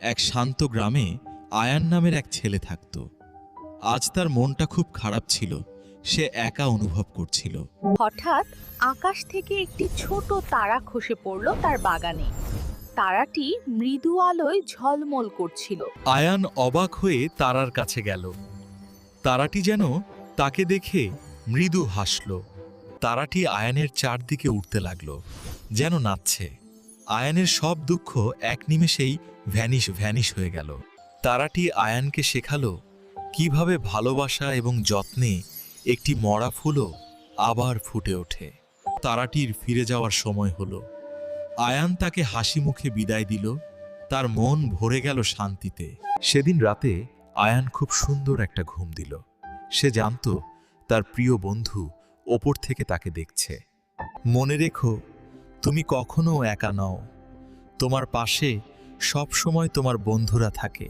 এক শান্ত গ্রামে আয়ান নামের এক ছেলে থাকত। আজ তার মনটা খুব খারাপ ছিল। সে একা অনুভব করছিল। হঠাৎ আকাশ থেকে একটি ছোট তারা খসে পড়ল তার বাগানে। তারাটি মৃদু আলোয় ঝলমল করছিল। আয়ান অবাক হয়ে তারার কাছে গেল। তারাটি যেন তাকে দেখে মৃদু হাসল। তারাটি আয়ানের চারদিকে উঠতে লাগলো, যেন নাচছে। আয়ানের সব দুঃখ এক নিমেষেই ভ্যানিশ হয়ে গেল। তারাটি আয়ানকে শেখালো কিভাবে ভালোবাসা এবং যত্নে একটি মরা ফুলও আবার ফুটে ওঠে। তারাটির ফিরে যাওয়ার সময় হলো। আয়ান তাকে হাসি মুখে বিদায় দিল। তার মন ভরে গেল শান্তিতে। সেদিন রাতে আয়ান খুব সুন্দর একটা ঘুম দিল। সে জানত তার প্রিয় বন্ধু ওপর থেকে তাকে দেখছে। মনে রেখো, তুমি কখনো একা নও। তোমার পাশে সব সময় তোমার বন্ধুরা থাকে।